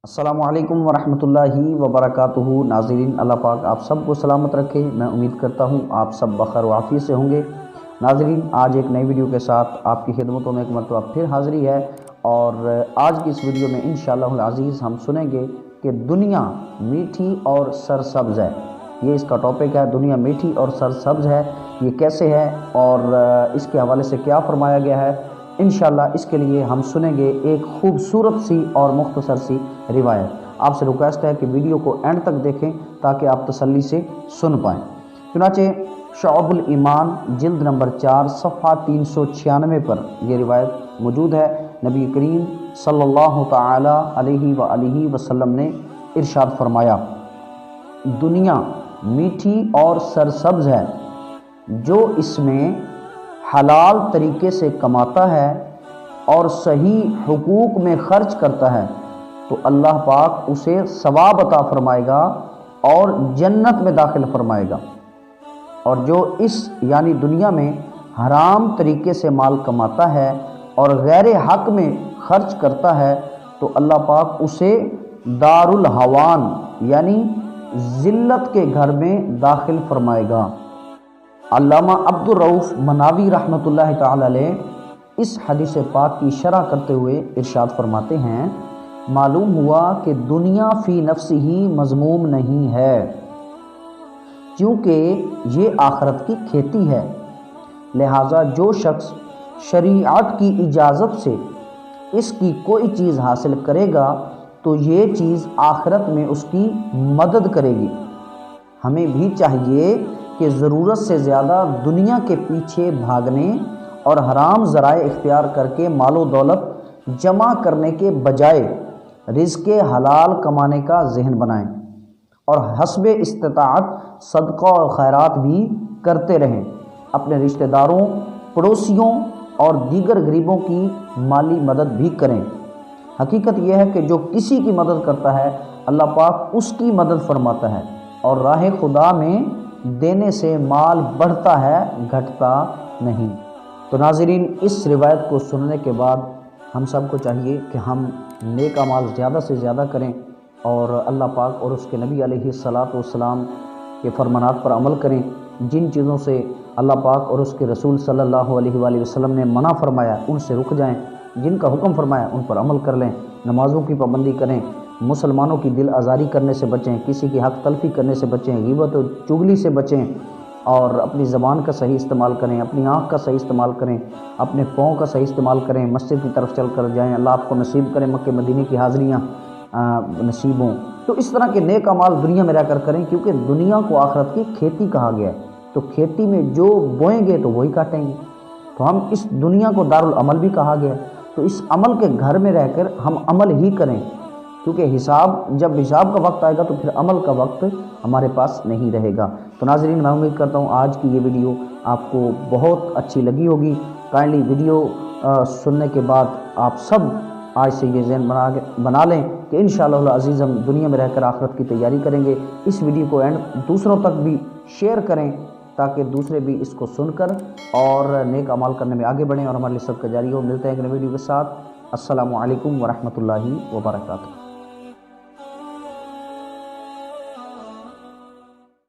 अस्सलामुअलैकुम वरहमतुल्लाहि वबरकातुहू। नाज़रीन, अल्लाह पाक आप सब को सलामत रखे। मैं उम्मीद करता हूँ आप सब बखैर व आफियत से होंगे। नाज़रीन, आज एक नई वीडियो के साथ आपकी खिदमतों में एक मरतबा फिर हाज़िरी है और आज की इस वीडियो में इंशाअल्लाह अज़ीज़ हम सुनेंगे कि दुनिया मीठी और सरसब्ज़ है। ये इसका टॉपिक है, दुनिया मीठी और सरसब्ज़ है, ये कैसे है और इसके हवाले से क्या फरमाया गया है। इंशाअल्लाह इसके लिए हम सुनेंगे एक खूबसूरत सी और मुख्तसर सी रिवायत। आपसे रिक्वेस्ट है कि वीडियो को एंड तक देखें ताकि आप तसल्ली से सुन पाएँ। चुनाचे शअबुल ईमान जिल्द नंबर 4 सफ़हा 396 पर यह रिवायत मौजूद है। नबी करीम सल्लल्लाहु तआला अलैहि वसल्लम ने इरशाद फरमाया, दुनिया मीठी और सरसब्ज़ है, जो इसमें हलाल तरीके से कमाता है और सही हुकूक में खर्च करता है तो अल्लाह पाक उसे सवाब अता फरमाएगा और जन्नत में दाखिल फरमाएगा। और जो इस यानी दुनिया में हराम तरीके से माल कमाता है और गैर हक में खर्च करता है तो अल्लाह पाक उसे दारुल हवान यानी ज़िल्लत के घर में दाखिल फरमाएगा। अल्लामा अब्दुर रऊफ़ मनावी रहमतुल्लाहि तआला अलैह इस हदीस पाक की शरह करते हुए इरशाद फरमाते हैं, मालूम हुआ कि दुनिया फ़ी नफ्सिही मज़मूम नहीं है, क्योंकि ये आखरत की खेती है। लिहाजा जो शख्स शरीअत की इजाज़त से इसकी कोई चीज़ हासिल करेगा तो ये चीज़ आखिरत में उसकी मदद करेगी। हमें भी चाहिए कि ज़रूरत से ज़्यादा दुनिया के पीछे भागने और हराम ज़राए इख्तियार करके मालो दौलत जमा करने के बजाय रिज़्क़े हलाल कमाने का ज़हन बनाएं और हस्बे इस्तिताअत सदका और खैरात भी करते रहें। अपने रिश्तेदारों, पड़ोसियों और दीगर गरीबों की माली मदद भी करें। हकीकत यह है कि जो किसी की मदद करता है अल्लाह पाक उसकी मदद फरमाता है और राह खुदा में देने से माल बढ़ता है, घटता नहीं। तो नाज़रीन, इस रिवायत को सुनने के बाद हम सब को चाहिए कि हम नेक अमाल ज़्यादा से ज़्यादा करें और अल्लाह पाक और उसके नबी अलैहिस्सलातु वस्सलाम के फरमानात पर अमल करें। जिन चीज़ों से अल्लाह पाक और उसके रसूल सल्लल्लाहु अलैहि वसल्लम ने मना फरमाया उनसे रुक जाएं, जिनका हुक्म फरमाया उन पर अमल कर लें। नमाज़ों की पाबंदी करें, मुसलमानों की दिल आज़ारी करने से बचें, किसी की हक़ तलफ़ी करने से बचें, ग़ीबत और चुगली से बचें और अपनी ज़बान का सही इस्तेमाल करें, अपनी आँख का सही इस्तेमाल करें, अपने पाँव का सही इस्तेमाल करें, मस्जिद की तरफ चल कर जाएँ। अल्लाह आपको नसीब करें मक्के मदीने की हाज़िरियाँ नसीब हों। तो इस तरह के नेक अमाल दुनिया में रह कर करें, क्योंकि दुनिया को आखिरत की खेती कहा गया है। तो खेती में जो बोएंगे तो वही काटेंगे। तो हम इस दुनिया को दारुल अमल भी कहा गया, तो इस अमल के घर में रहकर हम अमल ही करें, क्योंकि जब हिसाब का वक्त आएगा तो फिर अमल का वक्त हमारे पास नहीं रहेगा। तो नाज़रीन, मैं उम्मीद करता हूँ आज की ये वीडियो आपको बहुत अच्छी लगी होगी। काइंडली वीडियो सुनने के बाद आप सब आज से ये ज़हन बना लें कि इंशाअल्लाह अज़ीज़ हम दुनिया में रहकर आखिरत की तैयारी करेंगे। इस वीडियो को दूसरों तक भी शेयर करें ताकि दूसरे भी इसको सुनकर और नेक अमाल करने में आगे बढ़ें और हमारे लिए सदका जारी हो। मिलते हैं एक नई वीडियो के साथ। अस्सलामु अलैकुम वरहमतुल्लाहि वबरकातुहू।